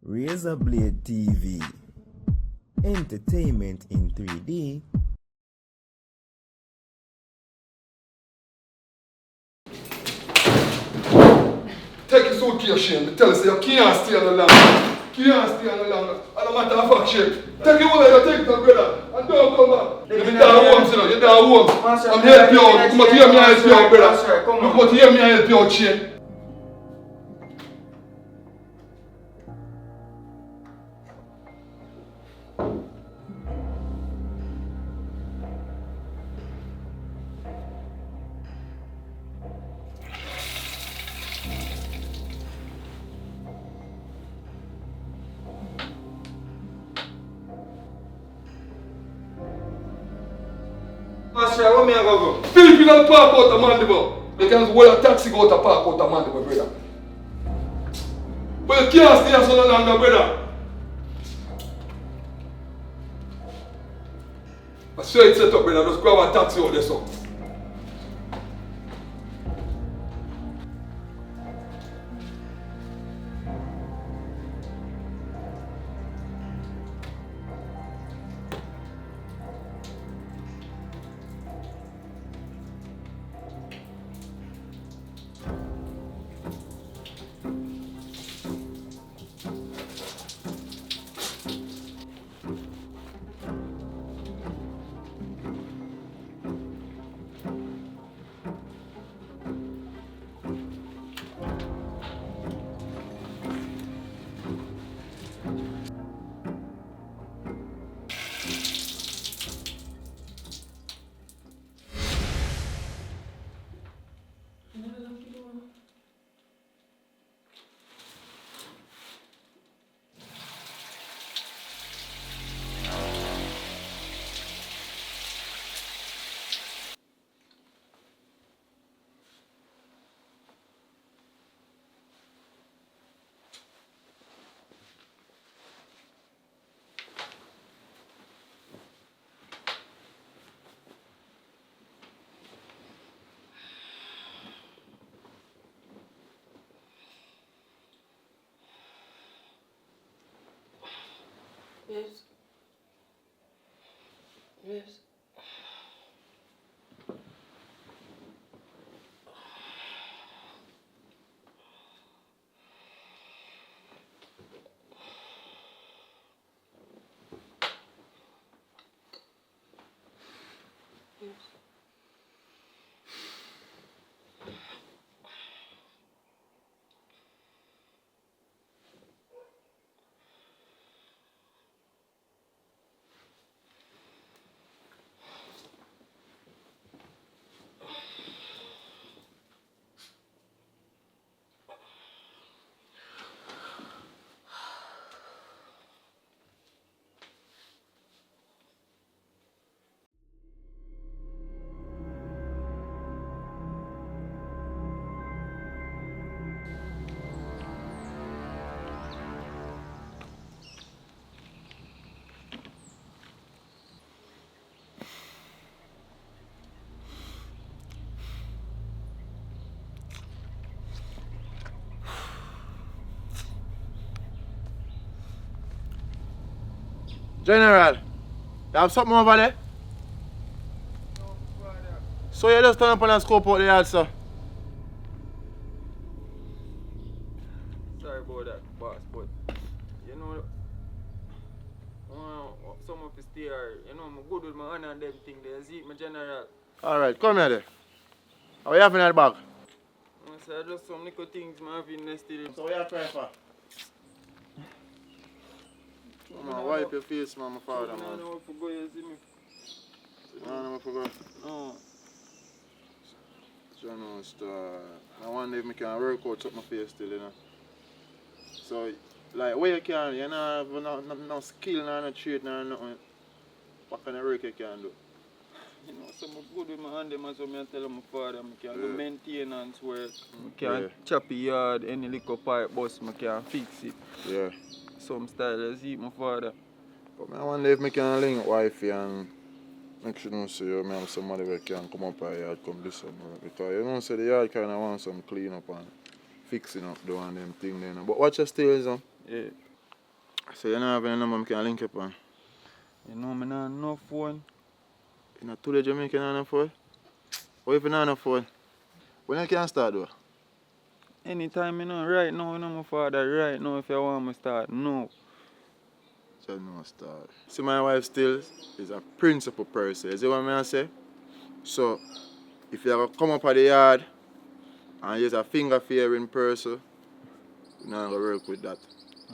Razablade TV. Entertainment in 3D. Take your suitcase, Shane. They tell us you can't stay on the land. Can't stay on the land. And no matter of fact, Shane. Take it away, take it, brother. And don't come back. You're down home, you know. You're down home. I'm helping you out. Come out here, me help you out, brother. Come out here, me help you out, Shane. Master, where me I go? Filipino park out the Mandible. You can hold a taxi go to park out the Mandible, brother. But you can't stay so long, brother. I swear it's set up, brother. Just grab a taxi out there, so. Yes. Yes. General, you have something over there? So you just turn up and scope out the yard, sir? Sorry about that, boss, but you know, some of his there, you know, I'm good with my honor and them thing there. See, my general. Alright, come here there. How you having in the bag? I said, just some little things I have in nested. So what you crying for? Man, wipe your face, man, my father, man. I don't know where to go, you see me. I don't know where to go. No. So, you know, I wonder if I can work out my face still, you know. So, like, where you can, you know, have no skill, no trade, no nothing. What kind of work you can do? You know, so I'm good with my hand, so I tell my father, I can do maintenance work. I can chop a yard, any little pipe bust, I can fix it. Yeah. Some style, I see my father. But I wonder if I can link wifey and make sure you see you have somebody who can come up here yard come do some work. Because you know say the yard kinda want some clean up and fixing up doing them thing then. But watch your steels on. Yeah. So you don't have any number I can link up on? You know, me not no phone. You know, today Jamaican on a phone? What if you not on a phone? When you can start though? Anytime, you know, right now, you know, my father, right now, if you want me start, no. So no start. See, my wife still is a principal person. You see what I say? So, if you ever come up at the yard and use a finger fearing person, you're not going to work with that.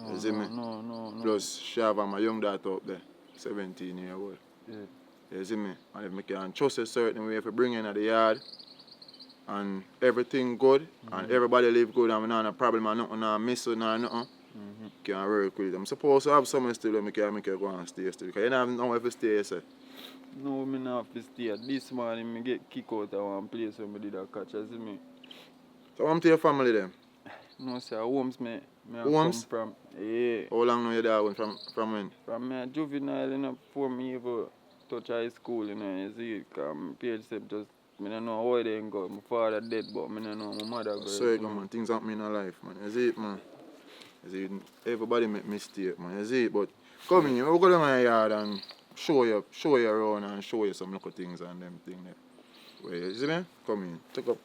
No, You see me? no. Plus, she have my young daughter up there, 17 years old. Yeah. You see me? And if I can trust a certain way if you bring in at the yard and everything good and everybody live good and we not have a problem and nothing, not miss or nothing, can work with it. I'm supposed to have someone still that I can make you go and stay still. Because you don't have nowhere to stay, you say. No, me not have to stay. This morning, me get kicked out of one place when me did a catch, you see me? So, what to your family then? No, sir, Holmes, me Holmes? come from, yeah. How long now your dad went from when? From me a juvenile, you know, before me ever touch high school, you know, you see, because my parents said just, I don't know how they go. My father dead, but I don't know my mother go. So, man, things happen in our life, man. You see it, man? You see it? Everybody make mistake, man. You see it? But come in, we'll go to my yard and show you around and show you some little things and them things there. Wait, you see me? Come in, take up.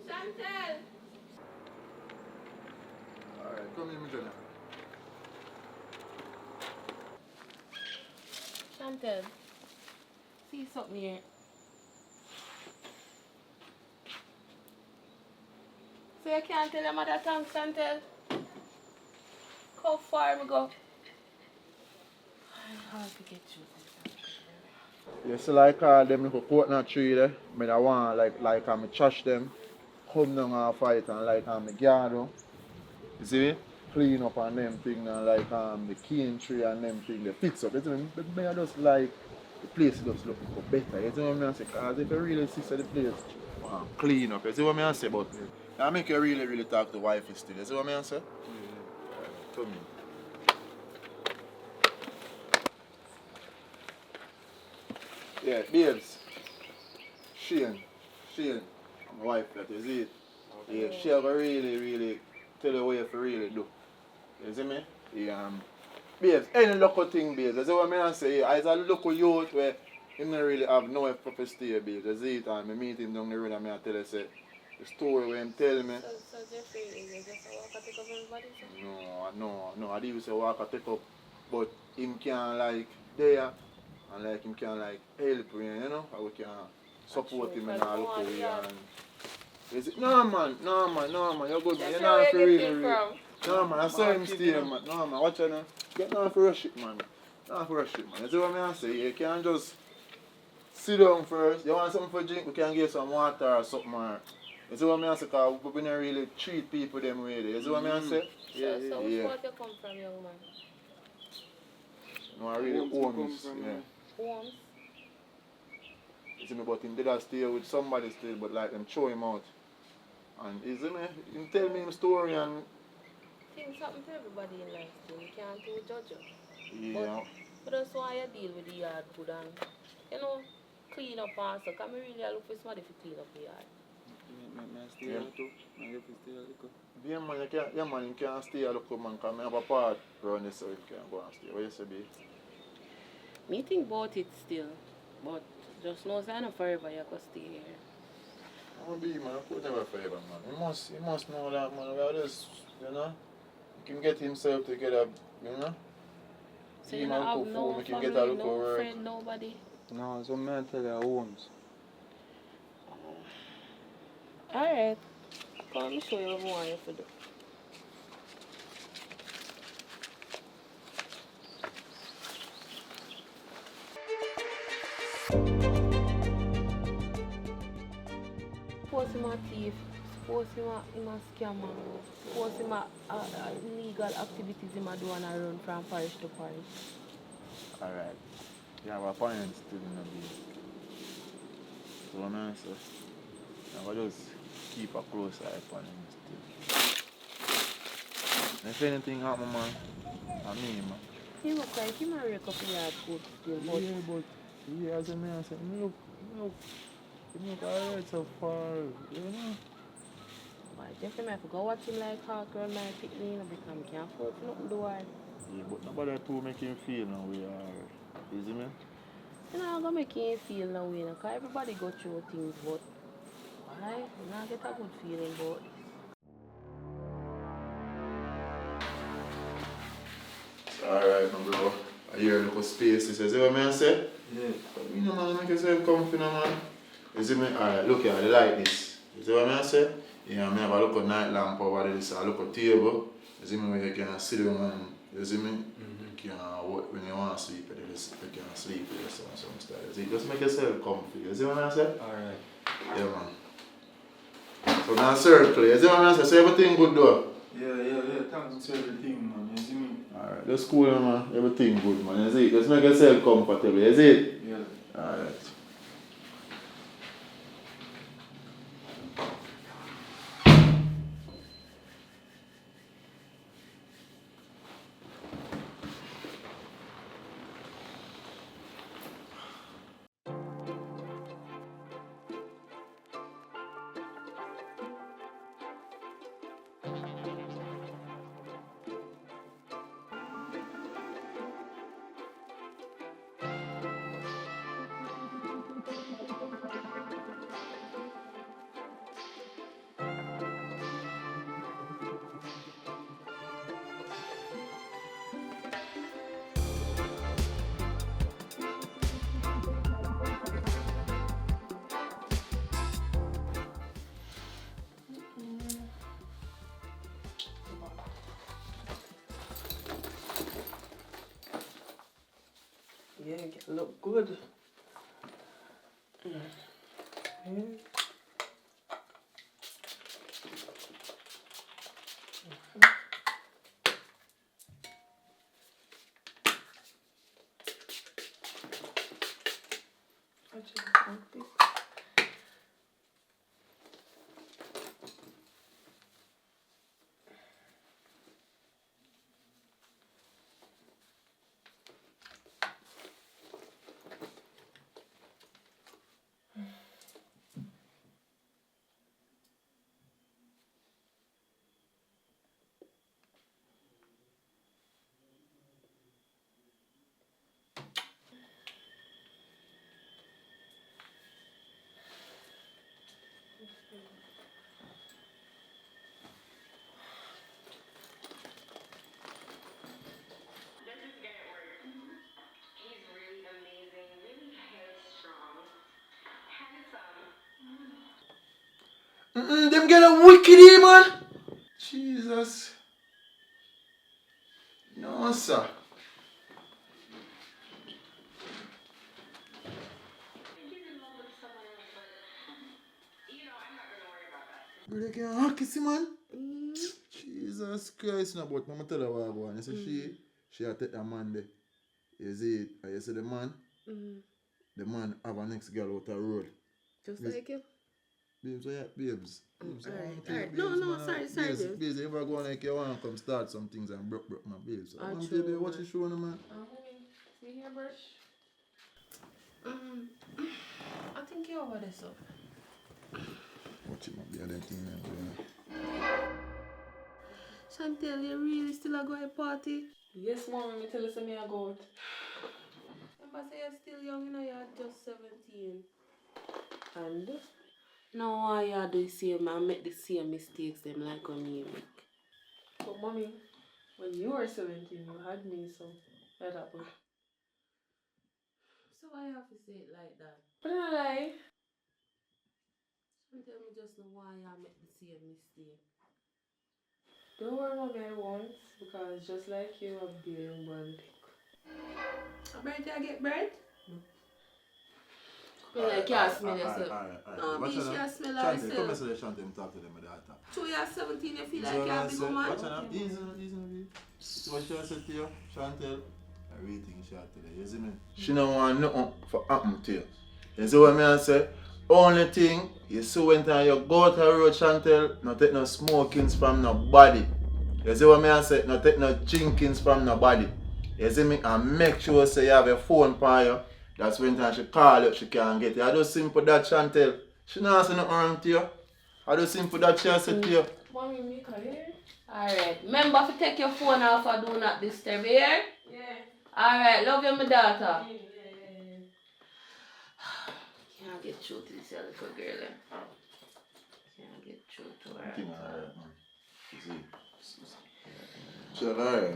Chantel! Alright, come in, Jenna. Chantel, see something here. So you can't tell your mother thanks, Chantel? How far we go? It's hard to get through this. You see like all them little coconut tree there? I want like I'm trash them, come down and fight and like I'm a garden. You see me? Clean up on them thing and like the cane tree and them thing they fix up. You see me? But I just like the place just looking for better. You see what I say? Because if you really see the place clean up, you see what I say about me? That make you really talk to wifey still. You see what I say? Come in. Yeah, babes. Shane, my wife, that is it. Yeah, she'll really tell you what you really do. You see me? Yeah, babes, any local thing, babes. You see what I say? Yeah, as a local youth where he don't really have nowhere to stay, babes. You see it, and I meet him down the road and I tell you, say, the story where he tell me. So Jeffrey, is it just a walk and take up everybody? No, I didn't say walk and take up, but him can like there. And like him can like help me, you know, and we can support him and all look away and is it? No man, you're good man, you're not for really. No man, I saw him stay man. No man, watch out now. Get down for rush it man. Not for rush it man. You see what I say? You can't just sit down first. You want something for drink, we can get some water or something or you see what I say? Because we don't really treat people them way there. You see what I say? So which part you come from, young man? No, I really Holmes, yeah. Holmes? You see me, but him did I stay with somebody still, but like them throw him out. And you see me, him tell me his story and... Things happen to everybody in life too. You can't do judge it. Yeah. But that's why I deal with the yard good and, you know, clean up and so. Because I really look for somebody to clean up the yard. Yeah man, you can't stay a local man because I have a part around this so you can't go and stay. What you say, babe? Me think about it still, but just know say not forever you can stay here. I'm be man, I could never forever man. He must know that man. We are just, you know, he can get himself together, you know. So you don't have no family, no friend, nobody? No, so me tell you Holmes. Alright. Come let me show you what I want you to do. Suppose him a thief, suppose him a scammer, suppose him a illegal activities him a do and a run from parish to parish. Alright. You have a point still in the base. So what I say, I will just keep a close eye on him still. If anything happen man, I mean man. He look like he marry a couple yard good still, but Yeah, but yeah, as a man, I said, look alright so far, you know. I definitely have to go watch him like Hawk around my picnic because I can't afford to nothing do I. Yeah, but nobody to make him feel no way, alright. You see me? You know, I'm gonna make him feel no way, because everybody go through things, but why? You not get a good feeling about this. Alright, my bro. I hear a little space. You see what I say? Yeah. But you know, man, make yourself comfy, no, man. You see me? Alright, look here, I like this. You see what I say? Yeah, I have a look at night lamp over this, I look at table. You see me where you can sit down and, you see me? You can, when you want to sleep, you can sleep with yourself some style. You see? Just make yourself comfy. You see what I say? Alright. Yeah, man. So now circle, you see what I say? So everything good though? Yeah. Thanks for everything, man. You see me? Alright, that's cool, man. Everything good, man. You see? Just make yourself comfortable. You see? Yeah. Alright. Yeah, it look good. Them get a wicked here, man. Jesus. No, sir. Brother can hack it, man. Jesus Christ, no, but Mama tell her what I go on. You see, she had take that man there. You see it, and you see the man have a next girl out the road. Just Babes. like you? Babes, what you babes? Babes, I want to Alright. tell you, No, babes, sorry, man. babes. Babes, you ever go on like you want to come start some things and broke my babes. I want true, to watch man. the show, no, man. See here, Bert? I think you're over this up. Watch it, man. Be a them thing, man. Chantel, you really still a going party? Yes, mom, me tell you something I go out. Remember say you're still young, you know, you're just 17. And? No, why you do the same and make the same mistakes them like on me make. But mommy, when you were 17, you had me, so that happened. So why you have to say it like that? But I lie. Chantel, me just know why you make the same mistake. Don't worry, mommy, I won't, because just like you, I'm dealing with A bread, you get bread? Well, like you smell yourself. No, me, she smell herself. Come and say Chantel, talk to them with that. So you're 17, you feel like you're a big woman? Watch out, easy. See what she said to you, Chantel? Everything she had today, you see me? She don't want nothing for happen to you. You see what I say? Only thing, you see when you go out the road, Chantel, not take no smokings from nobody. You see what I say? Not take no drinkings from nobody. You see me? And make sure say you have a phone for you. That's when time she call you, she can get you. I do simple that Chantel. She not say nothing wrong to you. I do simple that she said to you. Mommy, make her hear. Alright. Remember to take your phone off or do not disturb, here? Yeah. Alright, love you, my daughter. Yeah. Can't get through to this little girl. Can't get through to her. Everything alright, man. She's alright.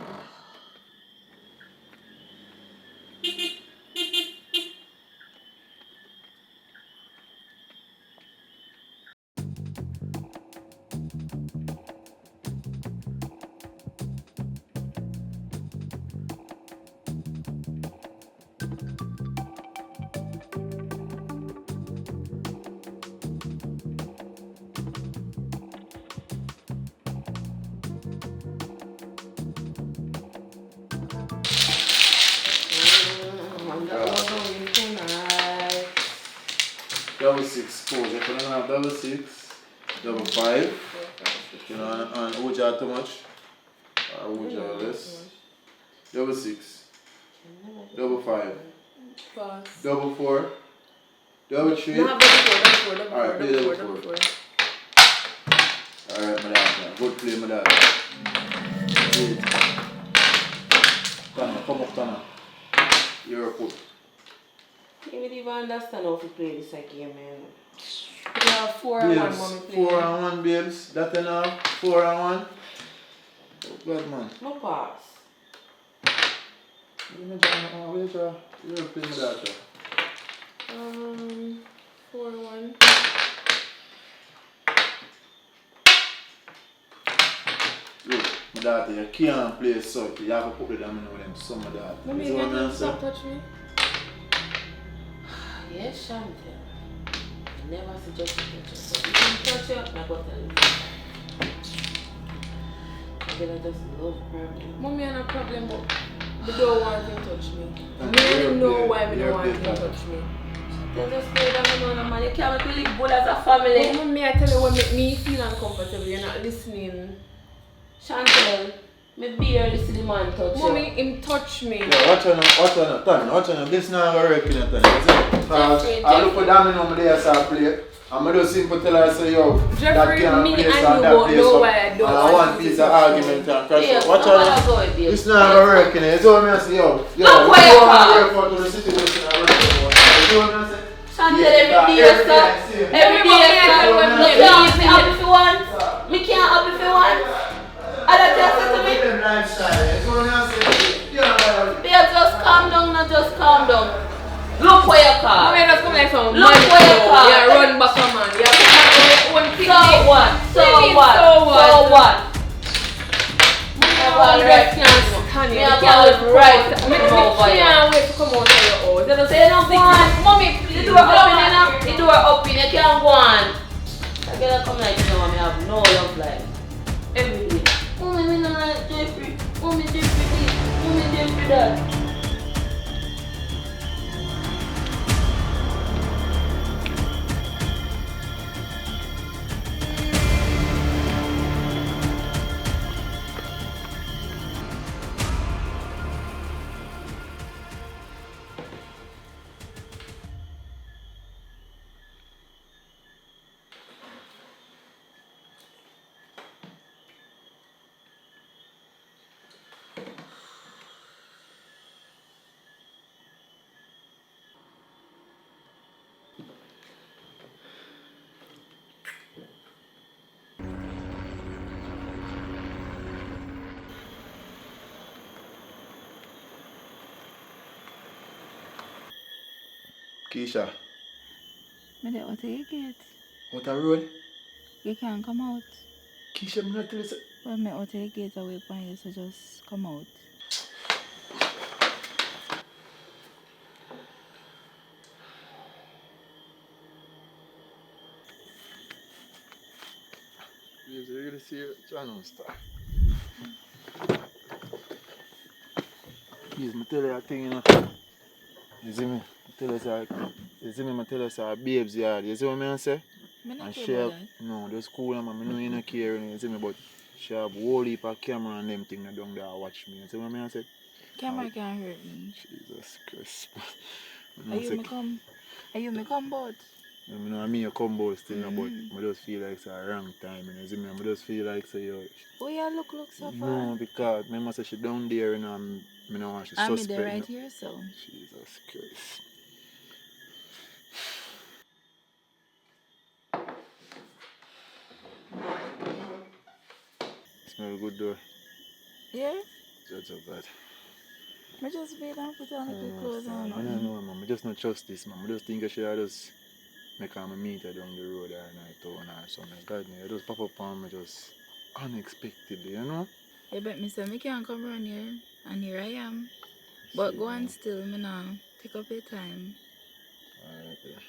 Double six pose. If you don't have double six, double five. You know, and Uja too much. Or Uja less. Double six. Double five. Pass. Double four. Double three. No, double four. Alright, play double four. Alright, my dad. Good play, my dad. Good. Tana, come up, Tana. You're a put. You don't even understand how to play this game, man. You have 4 and 1, mommy play. 4 and 1, babes. That enough. 4 and 1. Oh, God, man. No pass. You're playing my daughter. 4 and 1. Look, my daughter, you can't play so. You have to put the domino with them, some of that. Mommy, you can't stop touch me. Yes, Chantel. I never suggest you touch it. But if you touch it, I'm going to tell you. I just love problem. Mommy, I have a problem, but they don't want him to touch me. I don't know why we don't want him to touch me. They just play that man. You can't make me live good as a family. But mommy, I tell you what make me feel uncomfortable. You're not listening. Chantel, me barely see the man touch Mommy, you. him touch me. Yeah, watch on. This now I'm working at it. I look for domino over there, so I play. I'm going to simple tell her, say, yo, Jeffrey, that me can't play, and so you that won't play, know so why I don't I want want you piece to of touch argument and crash. Yeah, Watch on. This now I'm working it. So I'm say, yo, Look where you are. work out to the situation I'm working for. You know what I'm saying? Chantel, every day, sir. Every day, sir. Me can't be happy for once. Me can't happy for once. And that just say to me, You know what I'm saying? Yeah, babe, just calm down, not just calm down. Look where you are. Mommy, just come like some Look man where you show. are. Yeah, run back a man. Yeah, your own thing. So what? So what? So what? I can't stand you. I can't right. Me can't wait to come out of your house. They just Say no go on. Mommy, The please. door open, you know? The door open, you can't go on. I gotta come like you know, I have no love life. Every day. Mommy, me not like Jeffrey. Mommy, Jeffrey this. Mommy, Jeffrey that. Keisha, I don't want to take it. what a road? You can't come out. Keisha, I'm not telling you. Well, I want to take it away from you, so just come out. You really see your channel star. Please, I tell you a thing, you know. You see me? You see me, I tell you, say, babes yard. You see what I say? I And care she about have, that. no, just cool, man. I know you don't care, you see me, but she have a whole heap of camera and them thing down there watch me. You see what I say? Camera can't hurt me. Jesus Christ. Are you me come boat? I mean, I mean, a combo still, but Mm. I just feel like it's a wrong time. You see me? I just feel like say, yo, Oh yeah, look so far. no, because I must say she down there, you know, I don't want she I'm suspect. there right No. here, so. Jesus Christ. Smell good though. Yeah? Just so bad. I just made and put on a good No, clothes on. I don't know, man. I just not trust this, man. I just think I should just make her meet her down the road or night town or something. God, I just pop up on me just unexpectedly, you know? You bet me say me can't come around here, and here I am. But See, go on man. still, me now. Take up your time. Alright, yeah.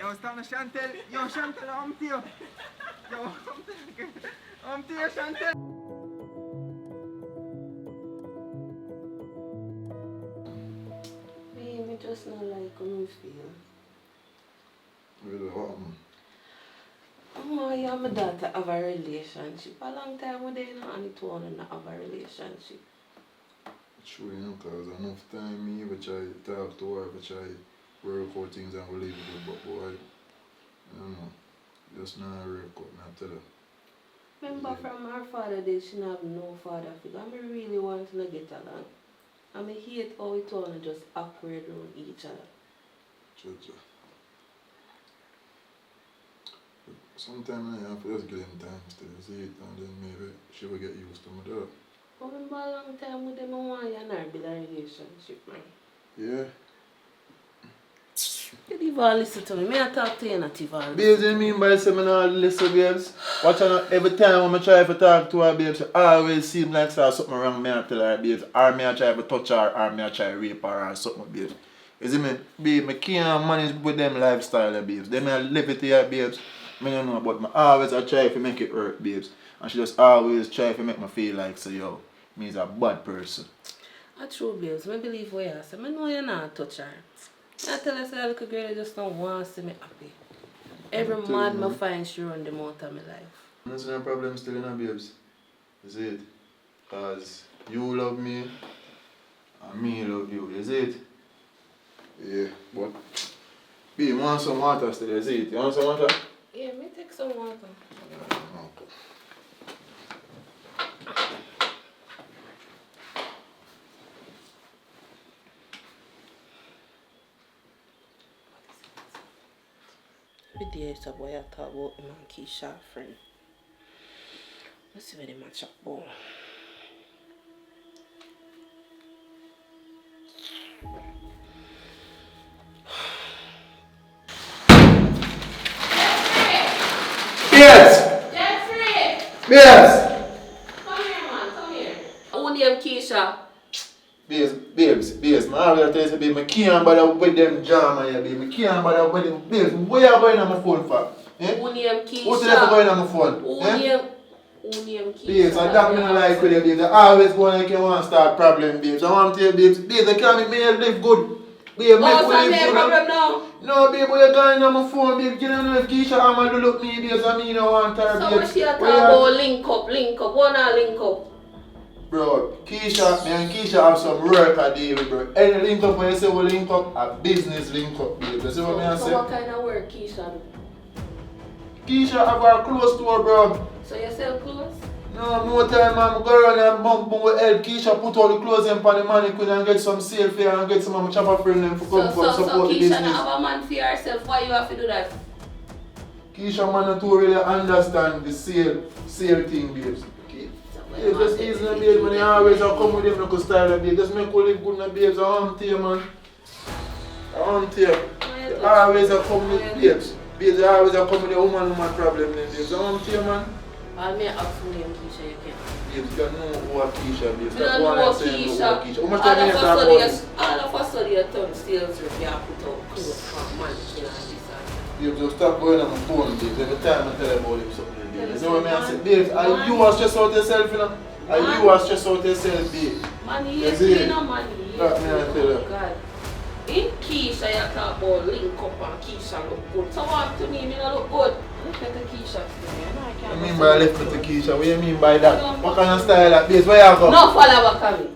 Yo, stanna Chantel. Yo, Chantel, om till. Yo, om till Chantel. Me just not like how me feel. Really, what happened? Oh, I and my daughter have a relationship. A long time we there now and it won't have a relationship. True, you know, because enough time me ever try talk to her, ever try work out things and believe it, but boy, I don't know, just not work out, not tell her. Remember from her father days, she not have no father figure. I really want to get along. And I hate how it all just awkward around each other. Cha. Sometimes I have to just give them time to see it and then maybe she will get used to my dad. But remember a long time with them, I want you and her build a relationship, man. Yeah. You didn't even listen to me. May I talk to you, not even Babes, you mean by saying I not listen, babes? Watch her every time when I try to talk to her, babes, it always seem like there's something wrong. Me I tell her, babes, or me I try to touch her, or me I try to rape her, or something, babes. You see me? Babe, I can't manage with them lifestyle, babes. Them I live it here, babes. I don't know, but I always try to make it work, babes. And she just always try to make me feel like, so yo, me is a bad person. That's true, babes. I believe what you say. I know you're not touch her. I tell her, that little girl just don't want to see me happy. Every man I find, she run them out of my life. That's no problem still, you know, babes. Is it? Because you love me and me love you, is it? Yeah, but babe, you want some water still, is it? You want some water? Yeah, me take some water. Okay. Every day it's a boy I talk about him and Keisha friend. Let's see where they match up, boy. Yes! Jeffrey! Yes! Come here, man, come here. Who name Keisha? Babes, my always tell you, babe, I can't bother with them drama here, babe. I can't bother with them. Babes, where you going on my phone for? Eh? Who name Keisha? What's the never going on my phone? Who eh? name Keisha? Babes, I don't mean like with you, babes. I always go like you want to start problem, babes. I want to tell you, babes, I can't make me live good. Babe, make me live good. Problem now? No, babe, you're going on my phone, babe. You don't know if Keisha Amma do look me, babes. I mean, I want her, So babes. what she talk about link up? What not link up? Bro, Keisha, me and Keisha have some work a day with, bro. Any link up when you say we link up, a business link up, babe. You see what I say? So what kind of work Keisha do? Keisha have a clothes store, bro. So you sell clothes? No, more time I'm go around and bump with help Keisha put all the clothes in for the mannequin and get some sale for her and get some of my chopper friend them for come support the Keisha business. not have a man for herself. Why you have to do that? Keisha man not to really understand the sale thing, babes. Yeah, just easy na babes, man. You always come with them local style, babes. Just make you live good na babes. I want to you, man. I want to you. You always come with babes. Babes, you always come with the woman problem, then babes. I want to you, man. I'll make up some name Keisha you can. Babes, you know what Keisha, babes. I Stop don't going know and saying you know what Keisha. Keisha. How much time you talk about this? All of us study a ton sales rep, you have put out clothes for mannequin and this and that. Babes, just stop going on my phone, babes. Every time I tell them about him something. You know what I say? Babes, are you are stressed out yourself, you know? Are you are stressed out yourself, babe? Money, You yes, see? you know money. That me I tell you. Oh God. In Keisha, you talk about link up and Keisha look good. So what to me, me not look good. Look at the Keisha to me. I can't. What do you mean by left with the Keisha? What do you mean by that? What kind of style that babes? Where you go? No follow back at me.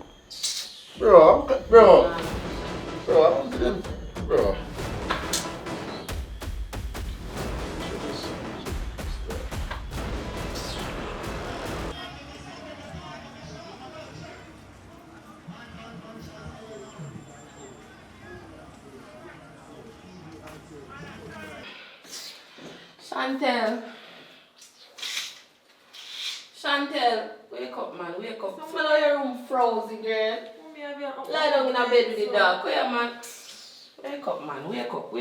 Bro, I want to them. Bro. Chantel, wake up man, wake up. Smell how your room frozen, girl. Lie down in a bed with the dog. Where man? Wake up man, wake up.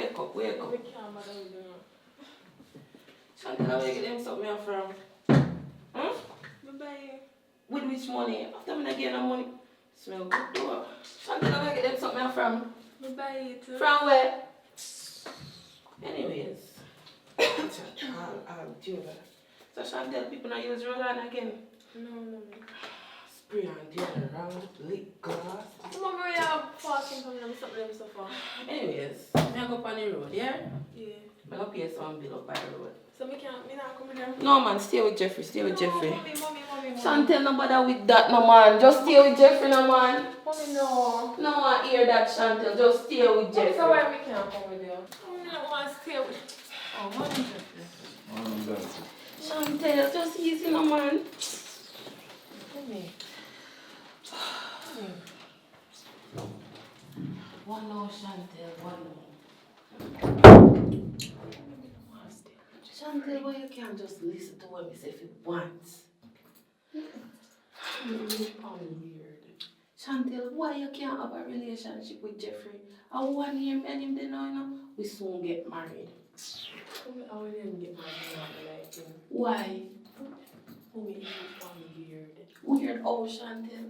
Chantel, I wake them something from. Bye-bye. With which money? After I get no money. Smell good though. Chantel, I wake them something from. Bye-bye. From where? Anyways. I'll do that. So Chantel, people not use roll-on again. No. Spray and deodorant, lip gloss. Mama, we have fasting from them, something so far. Anyways, I go up on the road, yeah? Yeah. I go pay some bill up by the road. So me not come with them? No man, stay with Jeffrey, Jeffrey. Mommy. Chantel, no bother with that, no man. Just stay with Jeffrey, no man. Mommy, no. No one hear that, Chantel. Just stay with Jeffrey. So why we can't come with you? Mommy, I want to stay with. Oh, man, Jeffrey. Chantel, just easy, no man. Mommy. One no, Chantel, one no. Chantel, why you can't just listen to what me say if you want? Weird. Chantel, why you can't have a relationship with Jeffrey? I 1 year, me and him then now, we soon get married. I will even get married like him. Why? Mommy, you found weird. Weird, oh Chantel.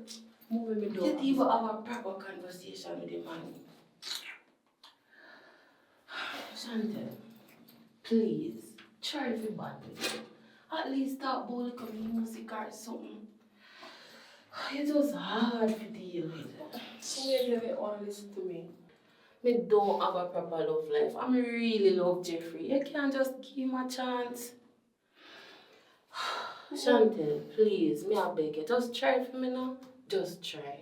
Mommy, me You don't. even have a proper conversation with the man. Chantel, please, try to be bad with you. At least talk about the music or something. It's just hard to deal with. Mommy, you never want to listen to me. Me don't have a proper love life. I really love Jeffrey. You can't just give him a chance. Chantel, please, me I beg you, just try for me now. Just try.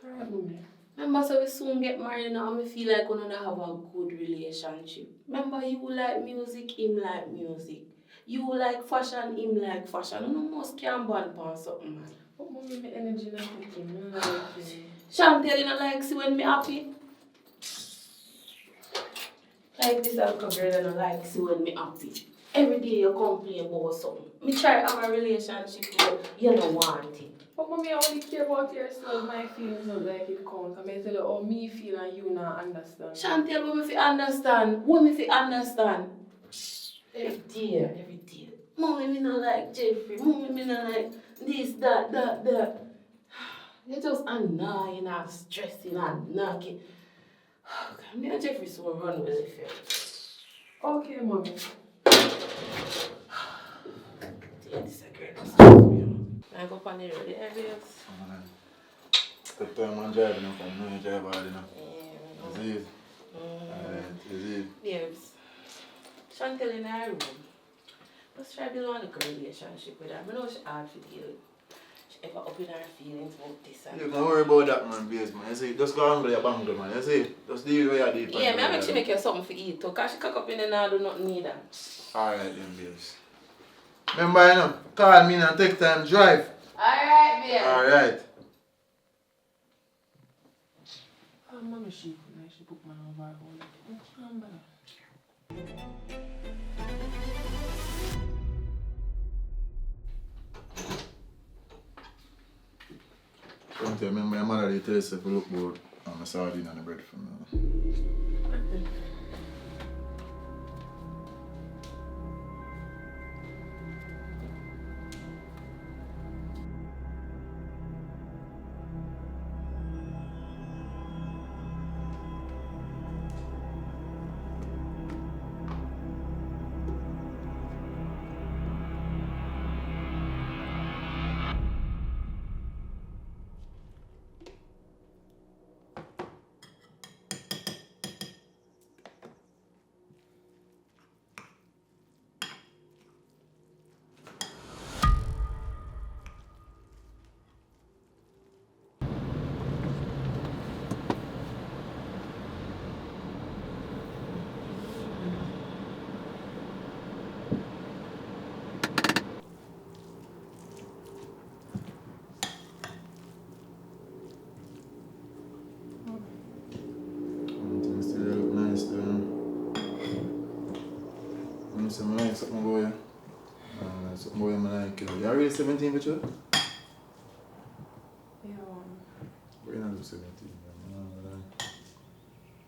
Alright, Mommy. Remember, so we soon get married now and I feel like we're gonna have a good relationship. Remember, you like music, him like music. You like fashion, him like fashion. You must can band on something, man. But Mommy, my energy not taking. I don't like it. Chantel, you know, like, see when me happy? Like this little girl, you know, like, see when me happy. Every day you complain about something. Me try to have a relationship with you, you don't want it. But Mommy, I only care about yourself. My feelings don't like it count. I mean, tell you how me feel and you not understand. Chantel, what me fi understand? What me fi understand? Every day. Mommy, me not like Jeffrey. Mommy, me not like this, that. You're just annoying and stressing and knocking. Me and Jeffrey so run with it. Okay, Mommy. Yeah, this is a girl. I go on the road, the areas. The time I'm driving up, I know you drive hard enough. Is it? Is it? Babes, Chantel in her room. Let's try to build a good relationship with her. I know she's hard to deal with. She ever open her feelings about this and You don't worry about that, man, babes, man. You see, just go and your bangle, man. You see, just deal with your deep. yeah, I make she make you something for eat too. Because she cook up in the night, do not need her. Alright then, babes. Remember, you know, call me and take time drive. Alright, babe. Alright. Mommy, she put my over her home. Don't you remember your mother tell us if you look good and a sardine and the bread for me. Okay, you are really 17 with you? Yeah. We're not 17.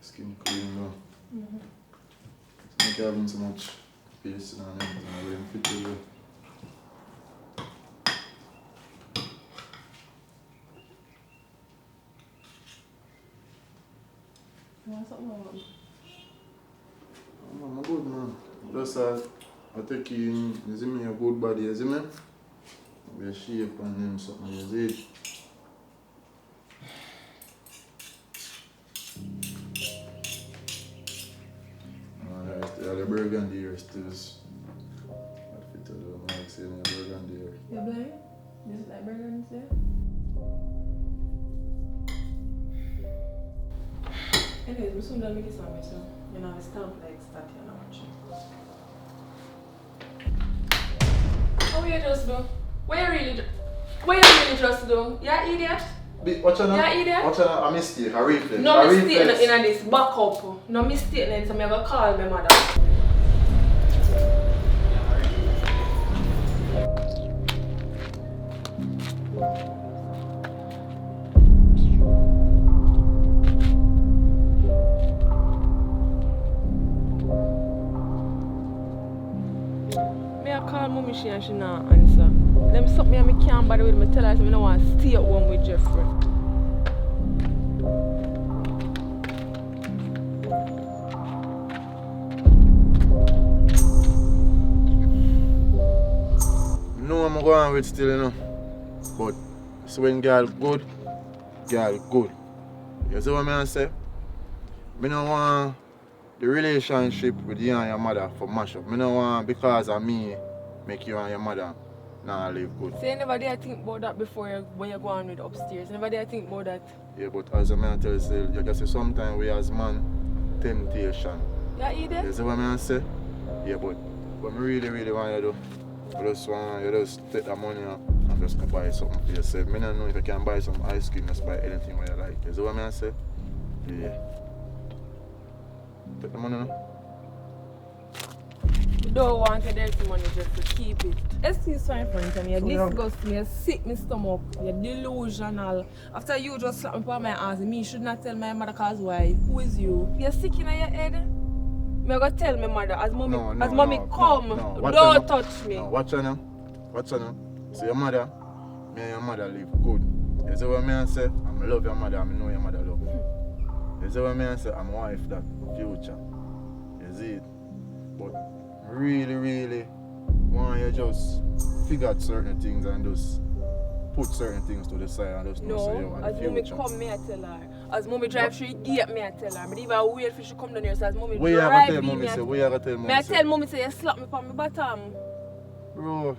Skin clean now. Make you having so much paste and everything. I will fit to you. You want something more? I'm good, man. Just I take you, you see me, a good body, you see me? Be a shape and then something, you see it? The burgundy here still is. What fit to do? I'm like saying the burgundy here. You blind? This is like burgers there? Anyways, I'm soon done with this one, so you know, it's time like start here now. How you just do? What you really just do? You idiot? Watch out now. You idiot? Watch out now. A mistake, a reflex. No a mistake reflex. in this. Back up. No mistake in this. I'm going to call my mother. I call mommy she and she not answer. Them something and me can't bother with me. Tell her I don't want to stay at home with Jeffrey. No, I'm going with still, you know. But so when girl good. You see what I say? I don't want the relationship with you and your mother for mash up. I don't want because of me make you and your mother not live good. So you never did think about that before when you go on with upstairs? You never did think about that? Yeah, but as a man tell you, you just say sometimes we as man temptation. Yeah, you there? You see what I say? Yeah, but what I really want you to do, you just take that money up and just go buy something for yourself. I don't know if you can buy some ice cream, just buy anything what you like. You see what I say? Yeah. Take the money now. You don't want the dirty money just to keep it. Excuse me, friend, you're disgusting, you're sick my stomach, you're delusional. After you just slap me on my ass, me should not tell my mother cause why. Who is you? You're sick in your head? I'm going to tell my mother, as mommy come, don't touch me. No, watch on now. So your mother, me and your mother live good. You see what I say? I love your mother, I know your mother love me. You see what I say? I'm wife that future. You see it? But really want you just figure out certain things and just put certain things to the side and just know say you want the future. As mommy come, me I tell her. As mommy drive through the gate, me I tell her. But even wait for she come down here, so as mommy Where drive you me, tell mommy say? I tell mommy say you slap me on my bottom. Bro,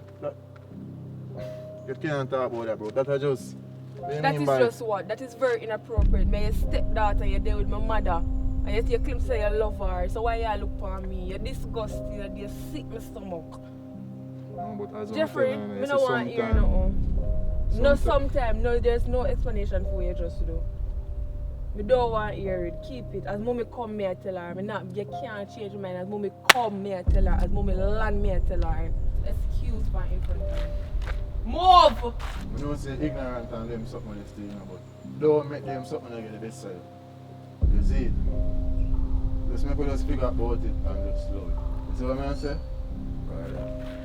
you can't talk about that, bro. That is just... That is just what? That is very inappropriate. My stepdaughter, you're there with my mother. And yet you claim say you love her. So why you look for me? You're disgusting. You're sick my stomach. No, but as Jeffrey, I don't want to hear nothing. No, sometime. No, there's no explanation for you just to do. I don't want to hear it. Keep it. As mommy come, me I tell her. You can't change your mind. As mommy come, me I tell her. As mommy land, me I tell her. Excuse my infantry. Move! I don't say ignorant and them something on this thing, but don't make them something like the best side. You see it? Just make us figure about it and just love it. You see what I say? Right.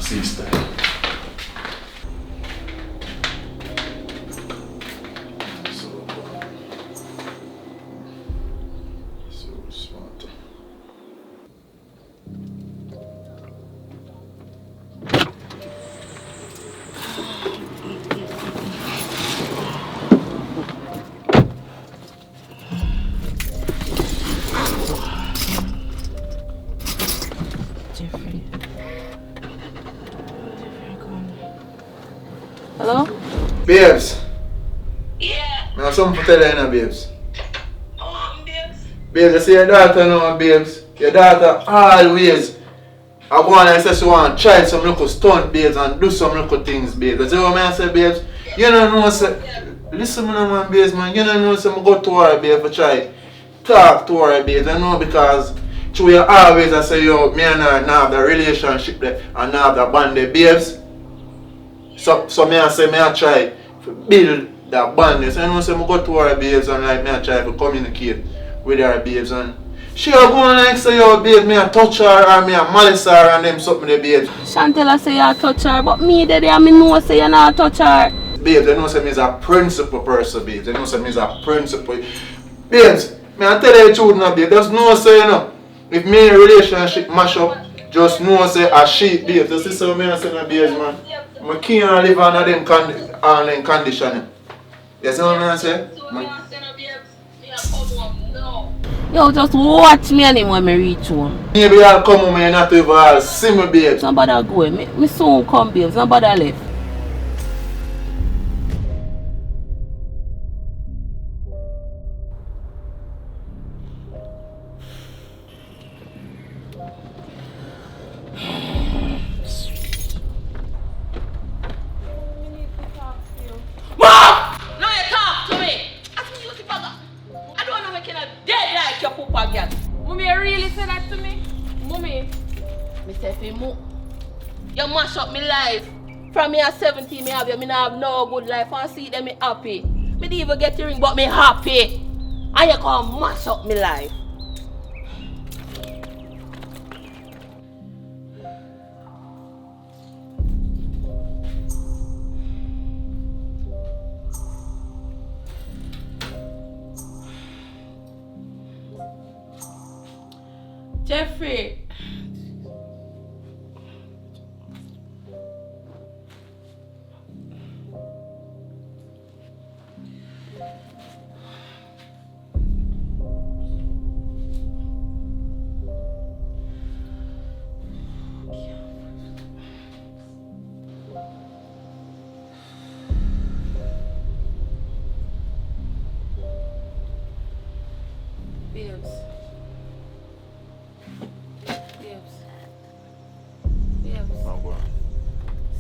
Sister. So smart. Jeffrey. Hello? Babes. Yeah. I have something to tell you, now, babes. Babes, I see your daughter now, babes. Your daughter always I go on and say she want to try some little stunt, babes, and do some little things, babes. You see what I say, babes? You don't know, say, listen, man, babes, man. You don't know, say, I go to her, babes, for try talk to her, babes. I know because through you always I say, yo, me and her now have the relationship there and now have the bond there, babes. So me I say, me I try to build that bond. So you know, say, I go to her, babes, and like me I try to communicate with her, babes, and she a go on like say, yo, babe, me a touch her or me a malice her and them something there, babes. Chantel I say you touch her, but me there I know say you not touch her. Babes, you know say me is a principle person, babes. You know say me is a principle. Babes, me I tell you the truth now, babes. Just know say, you know, if me in a relationship mash up, just know say a sheep, babes. You see what me I say now, babes, man. I can't live under them condition. You see what I say? Yo, just watch me and him when me reach home. Maybe I'll come home and not even all see me, babes. Nobody go. Me soon come, babes. Nobody left. No, you talk to me. Ask me, you see, bugger. I don't know making a dead like your papa girl. Mommy, you really say that to me? Mommy. Me say for you, you mash up me life. From me at 17, me have you, me not have no good life. I see them me happy. Me didn't even get the ring, but me happy. And you come mash up me life. Jeffrey. Babes.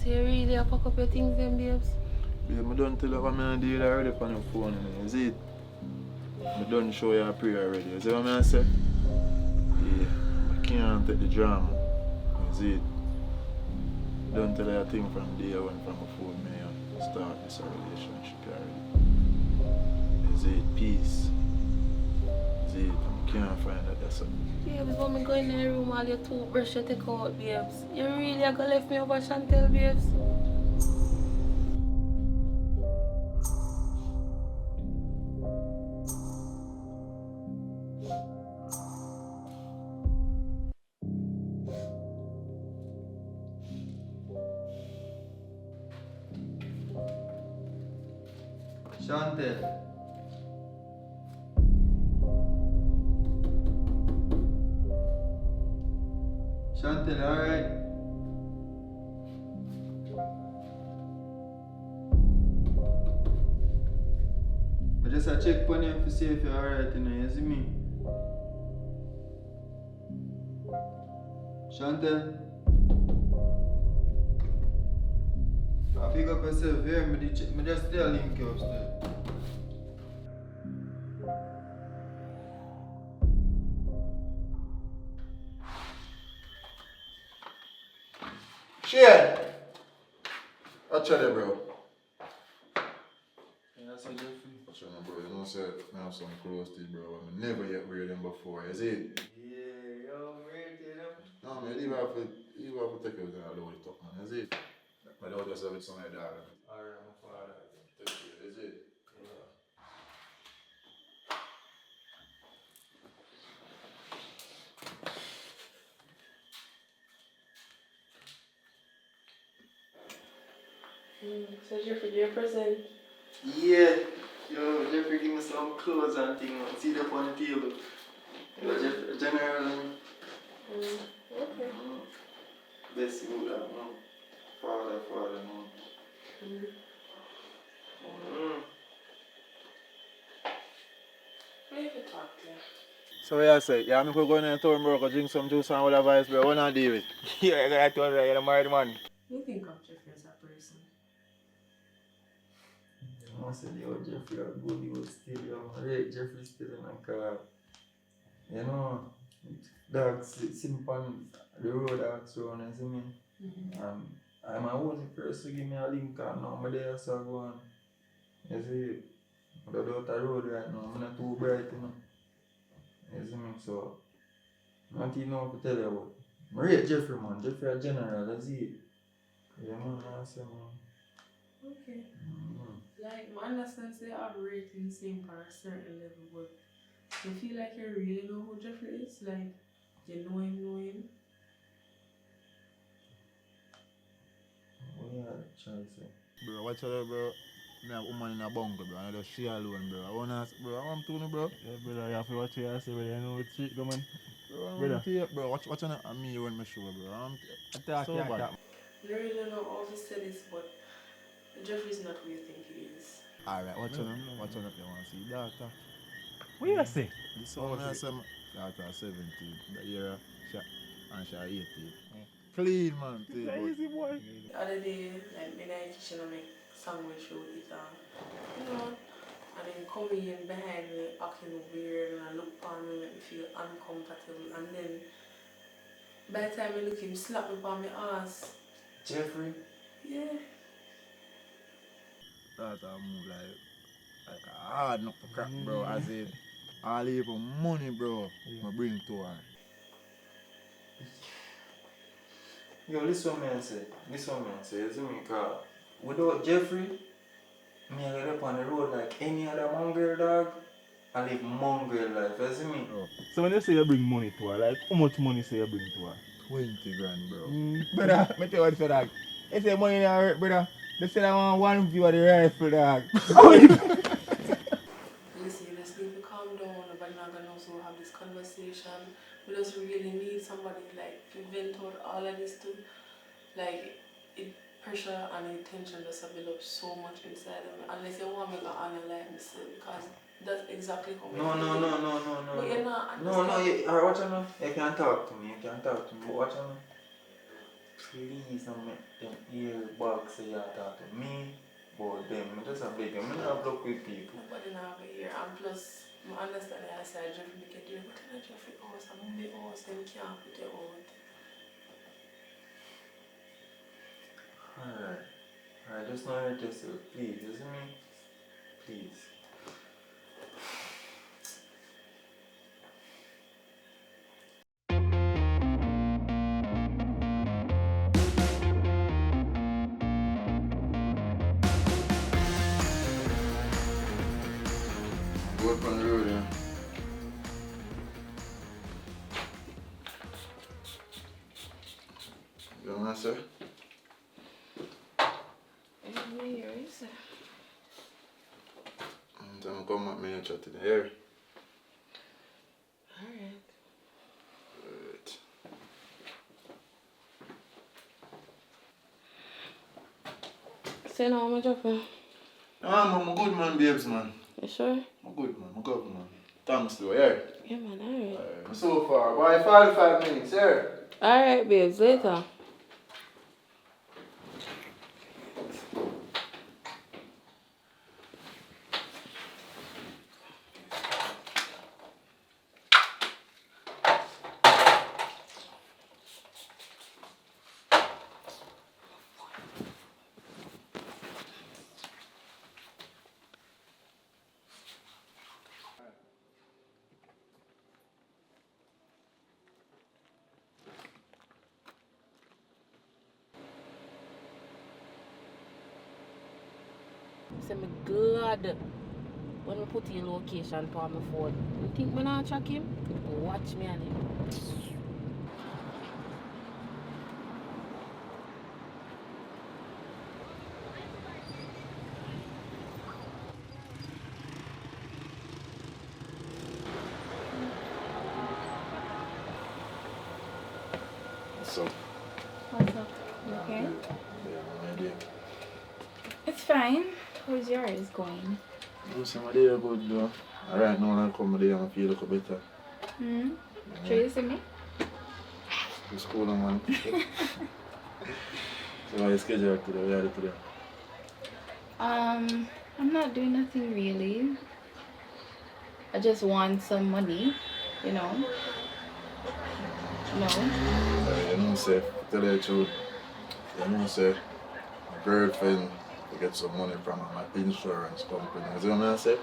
So you really have pack up your things then, babes? Babe, I don't tell you what I do already on your phone, you see it? I don't show you a prayer already, you see what I say? Yeah, I can't take the drama, you see it? I don't tell you a thing from day one from before me start this relationship already. You see it? Peace. You see it? I can't find that, that's it. Babes, when me go in the room, all your toothbrush you take out, babes. You really are gonna left me over Chantel, babes? Chantel. Chantel, alright? I just check on you to see if you're alright, you see me? Chantel? I pick up yourself here, me just tell link you upstairs. Shit! What's up there, bro? Yeah, I said Jeffrey. What's up, bro? You know, say, I have some clothes to you, bro. I never yet wear them before, you see? Yeah, yo, weird, you know? No, man, you have to take everything out of the way, talk, man, you see? My dog just have it some of that. Alright, my father. Take care, you see? So Jeffrey, do you present? Yeah, yo, Jeffrey give me some clothes and things. See them on the table. You know, general. Okay. Best you that, man. Father, man. So what you say? Yeah, I'm going to go in and town, bro, go drink some juice and all that vibes, bro. What not deal with? Yeah, I got to tell you, married man. You think of Jeffrey as a person? I said, yo, Jeffrey, are good, he was still, yo. Right, Jeffrey still in a car. You know, dogs sitting on the road outside, you see me? I'm a only person to give me a link and now I'm there, so I go on. You see, I'm out the road right now, I'm not too bright, you know. You see me? So, not even know what to tell you about. I rate Jeffrey, man. Jeffrey a general, that's it. Yeah, man, I say, man. Okay. Like, I understand they have rating same for a certain level, but you feel like you really know who Jeffrey is? Like, you know him? What you trying to say? Bro, watch out, bro. Me have a woman in a bunker, bro. I just she alone, bro. I want to ask, bro. I want to know, bro. Yeah, brother, you have to watch your ass, brother. You know it's cheap, man. Brother. Bro, watch on me when me show, bro. Attack, so bad. I really know all to say this, but Jeffrey's not who you think he is. Alright, watch on you want to see daughter. What you say? This one I say, daughter 17. The year, she 18. Clean, man. Easy, boy. The other day, like, me and I kitchen and make sandwich with it, you know, and then come in behind me acting weird and I look on me, make me feel uncomfortable, and then by the time I look him slap me on my ass. Jeffrey? Yeah. Daughter move like a hard nut to crack, bro. As in, all even money, bro, I bring to her. Yo, listen what I say. You see me? Because without Jeffrey, me I get up on the road like any other mongrel dog. I live mongrel life, you see me? Oh. So when you say you bring money to her, like how much money say you bring to her? 20 grand, bro. Brother, me tell you what for dog. You say money in her, brother. They say I want one view of the rifle, dog. Listen, you just need to calm down, but not gonna also have this conversation. We just really need somebody like to vent out all of this too. Like, pressure and tension just build up so much inside of me. Unless you want me to analyze myself, because that's exactly how No. But you're not Alright, watch out now. You can talk to me, but watch out now. Please don't make them ear back say you talk to me, but them, I just a beg them, I not block with people. nobody now over here, and plus, I understand the other side Jeffrey make it do, but in a Jeffrey house, I'm in the house, then can't put it out. Alright, just not hurt yourself, please, you see me? Please. Go up on the road, yeah. You know what I say? Don't come at me and chat in the air. Alright. Alright. Say no, I'm dropping. I'm a good man, babes, man. You sure? I'm a good man, Thanks to yeah. Yeah, man, alright. So far, boy, 45 minutes, yeah. Alright, babes, later. Say me glad when we put in location for my phone. You think me not track him? Watch me on him. So, What's up? You okay? yeah, my idea. It's fine. How's yours going? I'm saying my day are good though. Right now when I come there I feel a little better. Sure you see me? To school and man. So how you schedule today? What you do today? I'm not doing nothing really. I just want some money, you know. No. You know say, to tell you the truth, you know say my girlfriend to get some money from my insurance company. You see what I say?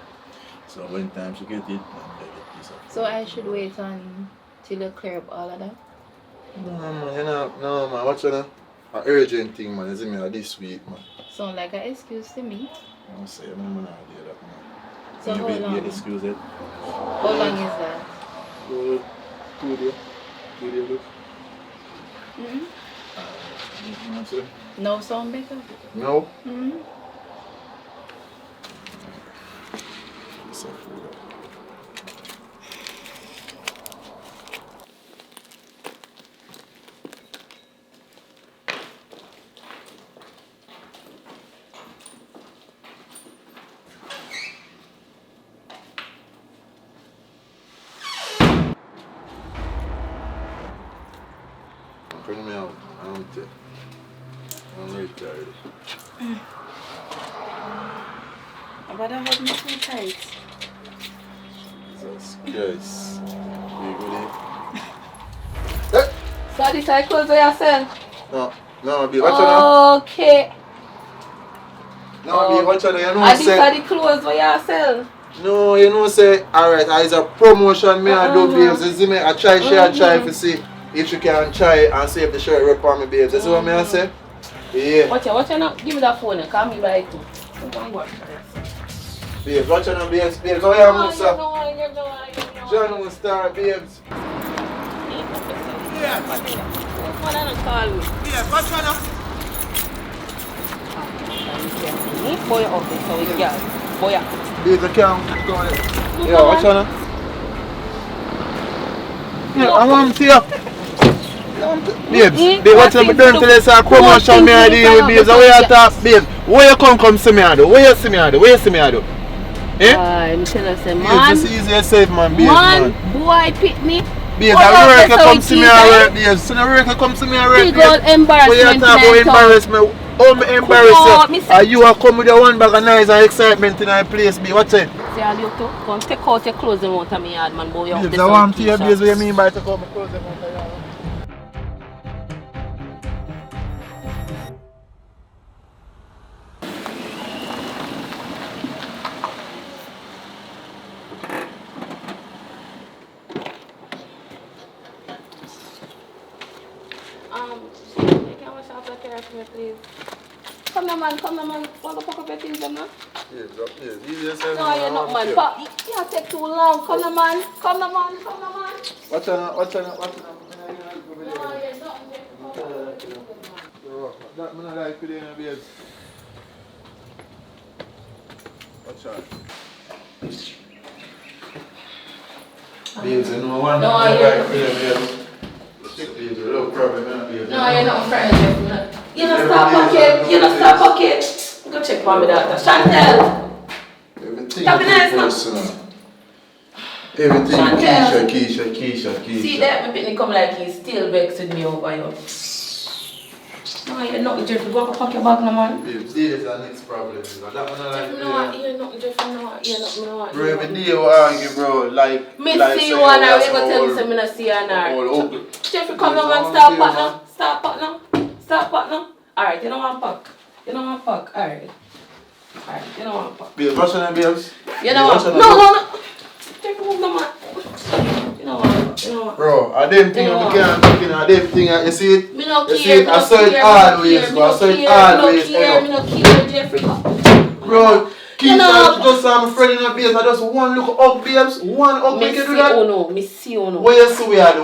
So when time she get it, then they get piece of So I should wait until you clear up all of that? No man, you know, no man, watch out. An urgent thing man, you see me this week man. Sound like an excuse to me. I say, no man, I do that man. So how long? Excuse it. How long is that? 2 days. 2 days look. No sound better? No? Bring me out. I'm retired. But I hold me too tight. Jesus Christ. You good? So this I clothes for yourself? No, be watch out. Okay. No, be watch out. You know And these say. are the clothes for yourself? No, you know say. Alright, it's a promotion me I do babes. You see me? I try to see if you can try and see if the shirt rep on me babes. You see what I say? Yeah. Watch out now. Give me that phone and call me by it. Babes, watch out babes. Babes, how you have You sir? know. John will start babes. Yeah. What man I don't call me? Yeah, watch out. Boy up there, so we get boy up. Babes, I can't go on it. Yeah, watch out. Yeah, I want to you. Babes, watch out, me don't tell you say promotion me I deal with babes. How you talk, babes? Where you come see me I do? Where you see me I do? Where you see me I do? Eh? I'm telling you, man. Babes, just easy and safe man, babes, man. Boy pick me. Babes, I work you come see me I work, babes. So I work you come see me I work, Big old embarrassment. Where you talk about embarrassment? How me embarrass you? Are you a come with your one bag of nice and excitement in our place, babe? What's it? Say all you to come take out your clothes and out of me yard, man. Boy, you Babes, I want to hear babes what you mean by take out my clothes and out of your yard. You can wash off the car for me, please. Come on, man. Want to pack up your things, man? Yes, easy and safe. No, you're not, man. Pop, you can't take too long. Come on, man. Watch out. No, you're not. That man I like today, babes. Watch out. Babes, you know one No, I you're like not. today, babes. Babes, a little problem, babes. No, you're not friendly. You don't stop pocket. Go check for me, doctor. Chantel. Everything Stop it, is personal. Everything Keisha. See that my pitney come like he's still vexed with me over you. No, you're not Jeffrey. Go up and pack your bag, no man. Babes, this is the next problem. That one I like Jeffrey, no, you're not Jeffrey. No. Bro, every day we argue, bro. Like, Me like see say you and her. that's You go tell me all- say me not see her and her. all ugly. Jeffrey, come down and start pack now. Alright, you don't want pack. Alright, you don't want pack. Babes, what's your name, babes? You know what? No. Jeffrey, move no man. You know what? Bro, I didn't think I can't take it. I didn't think you see it? Me no You see care. it? I saw it always, bro. I saw it always. Me no care, Jeffrey. Bro, You Keisha, know- just saw my friend in the babes. I just one look up, babes. One up, Me make you do see that. me see you no. Where you see we are?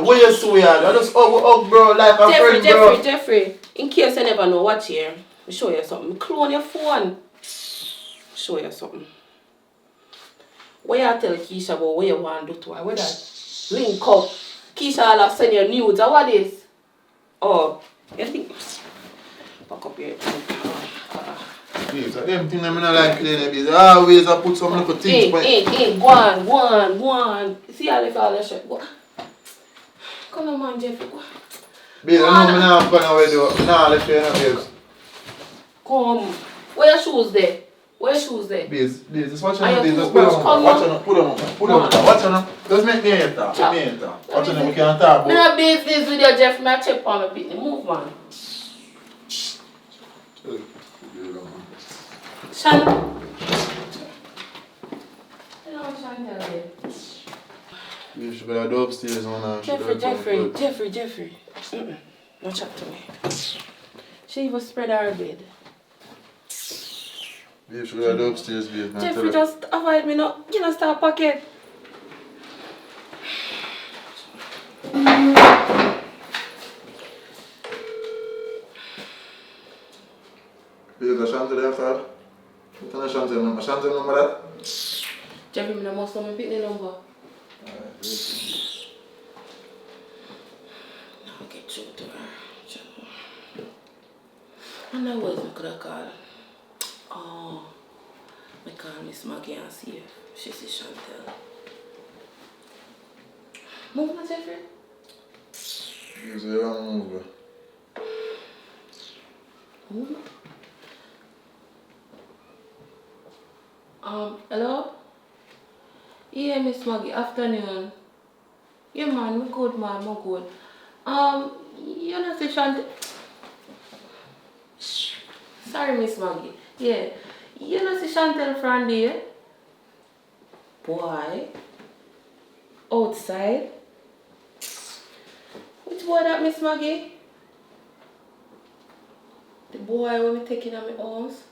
I just up, bro, like a friend, bro. Jeffrey. In case you never know, watch here. Me show you something. Me clone your phone. Show you something. What you tell Keisha about what you want to do to her? Where that link up? Keisha will have send you nudes or what is? Oh, you think? Pack up your Babes, them things I'm not like cleaning, babes. Always I put some little things by. Go on. See how they call that shit. Go. Come on, man, Jeffrey. Go. Babes, I know I'm not going away though. Nah, let's play now, babes. Come. Where your shoes there? Babes, just watch And on, your babes. Just put toothbrush, on, come watch on. on, put on. Watch on. Just make me enter. Chop. Watch on, we can't talk Me about. not business with you, Jeff. Me a check on my pitney. Move, man. Shannon. Shannon. You should go upstairs, man. Jeffrey. No chat to me. She even spread her bed. You should go upstairs, babe. Jeffrey, just avoid me now. You know, start pocket. Babe, the Chantel there, sir. What kind of Chantel number? Chantel number that? Jeffrey, me must know my pitney number. I'll get through to her. And I was I could have called. Oh, I call Miss Maggie and see if she sees Chantel. Move my Jeffrey. You say you want to move, bro. Move. Hello? Yeah, Miss Maggie, afternoon. Yeah, man, I'm good, man, I'm good. You know, say Chantel. Sorry, Miss Maggie. Yeah. You know, see Chantel from there? Boy. Outside. Which boy that, Miss Maggie? The boy when we taking on my arms.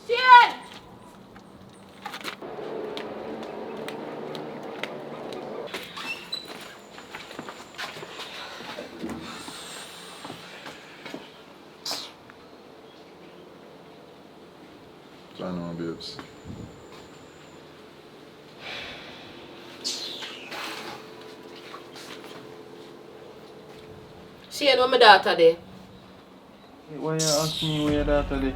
Shit! I know, babes. Shane, where my daughter there? Why you ask me where your daughter there?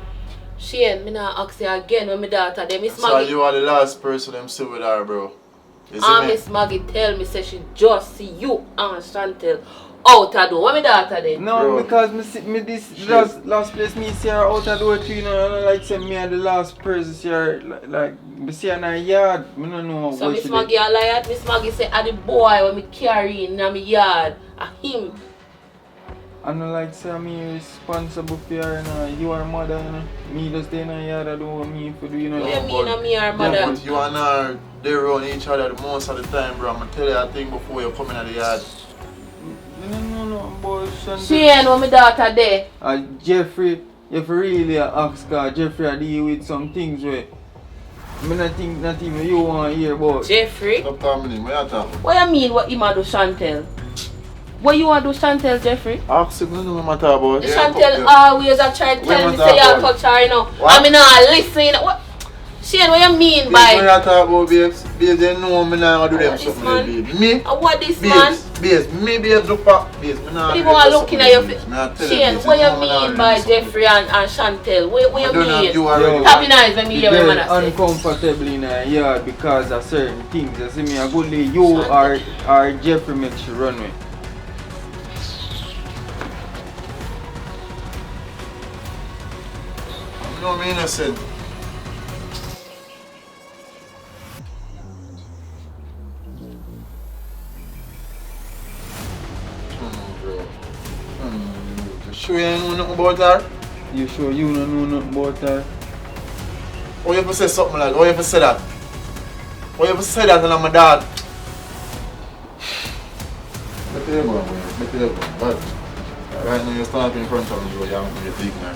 Shane, me not ask you again where my daughter there. Miss So Maggie. you are the last person I'm still with her, bro. You see me? Miss Maggie tell me say she just see you and Chantel out a door. Where my daughter there? No, Bro. because me this last place me see her out of door too, you know, and like say me are the last person see her like me see her in her yard. Me no know So where Miss she Maggie a liar. Miss Maggie say a the boy when me carry in my yard. A him. I don't like say me responsible for her, you know. You are mother, you know. Me just stay in her yard, I do what me for do, you know. What you mean a me or mother? Yeah, but you and her, they run each other the most of the time, bro. I'm gonna tell you a thing before you come in the yard. No, boy, Chantel. Shane, where my daughter there? Jeffrey, if you really ask her, Jeffrey I deal with some things where I not think not even you want to hear about. Jeffrey? Stop calling me, what you talk? What you mean what him a do Chantel? What you want to do Chantel, Jeffrey? Ask him, you know what I'm about. Chantel always a try to tell me say you touch her, you know. What? I mean not listen. What? Shane, what you mean Babes, by? when you talk about babes, babes, they know me not gonna do them What this something man? like babes. Me? What this man? Babes, me babes look back, babes, me not People do are them looking something at like your babes. face. Me not tell Shane, babes, what they know you me not mean do by them something. Jeffrey and Chantel? What I you don't know if you mean? are ready. Happy nice when me The hear what girl man say. uncomfortable in her yard because of certain things. You see me, a good lady, you or Jeffrey make she run with. You know me innocent. Bro. You sure you ain't know nothing about her? You sure you don't know nothing about her? Why you ever say something like that? Why you ever say that? Why you ever say that and I'm a dad? Let me go, man. Let me go. But right now you're standing in front of me, bro. You're big, man.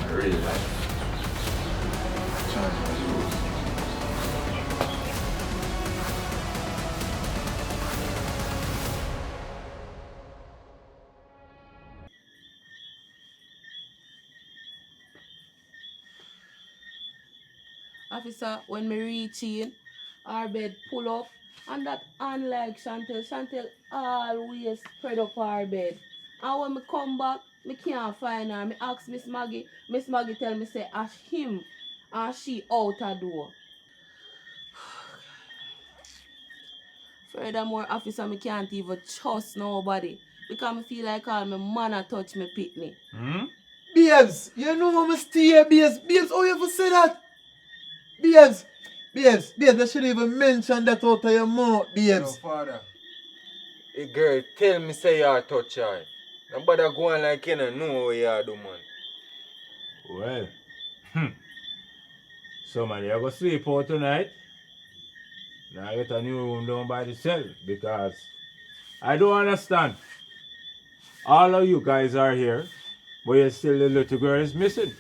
I really like it. Officer, when me reach in, our bed pull up, and that unlike Chantel, Chantel always spread up our bed. And when I come back, I can't find her. I ask Miss Maggie. Miss Maggie tell me say ask him and she out a door. Furthermore, officer, I can't even trust nobody. Because I feel like all my man a touch me pitney. Babes, you know how I stay here, babes. Babes, how you ever say that? Babes, you shouldn't even mention that out of your mouth, babes. No, father. A girl tell me say you touch her. Nobody go on like you don't know what you do, man. Well, somebody I go sleep out tonight. Now I get a new room down by the cell because I don't understand. All of you guys are here, but yet still the little girl is missing.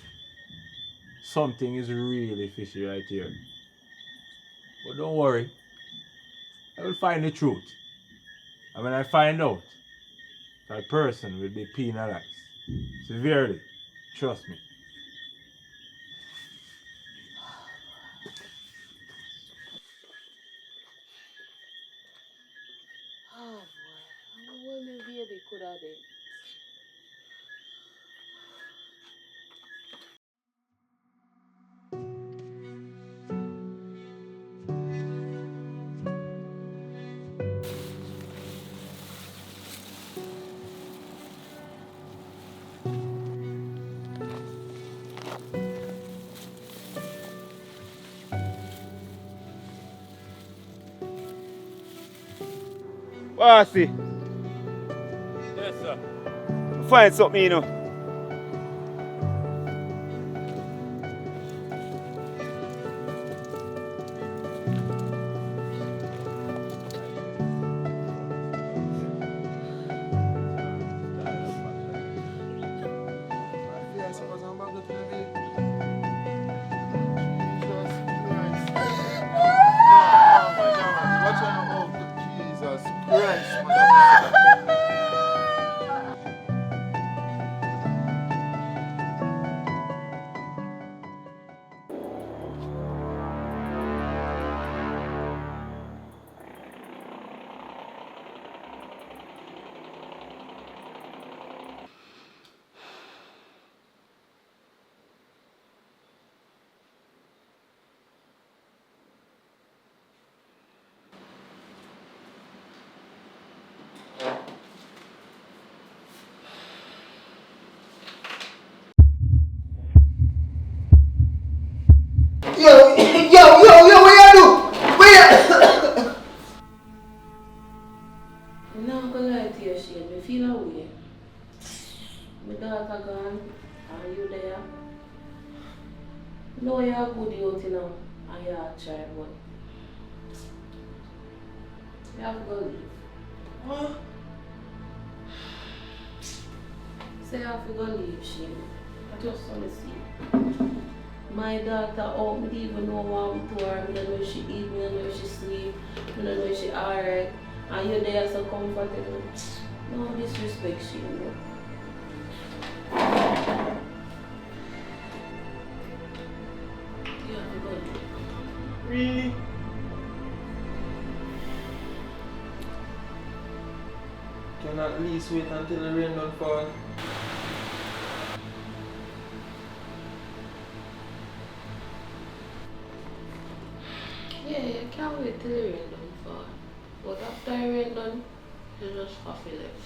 Something is really fishy right here. But don't worry, I will find the truth. And when I find out, that person will be penalized severely. Trust me. Oh boy, I wonder what my baby could have done. Bossy, Yes, sir. find something, you know. Jesus Christ, man. Yo, what you do? I'm not gonna lie to you, Shane. I feel a way. My daughter gone, and you there. I know you're a good youth, you know, and you're a child, but you have to go leave. What? Say you have to go leave, Shane. I just want to see. My daughter out, I don't even know what I'm to her. I don't know if she eat, I don't know if she sleep, I don't know if she alright. And you're there so comfortable. No disrespect, she know. You have to go leave. Really? Can at least wait until the rain don't fall. Yeah, you can't wait till the rain don't fall. But after the rain done, you just have to leave.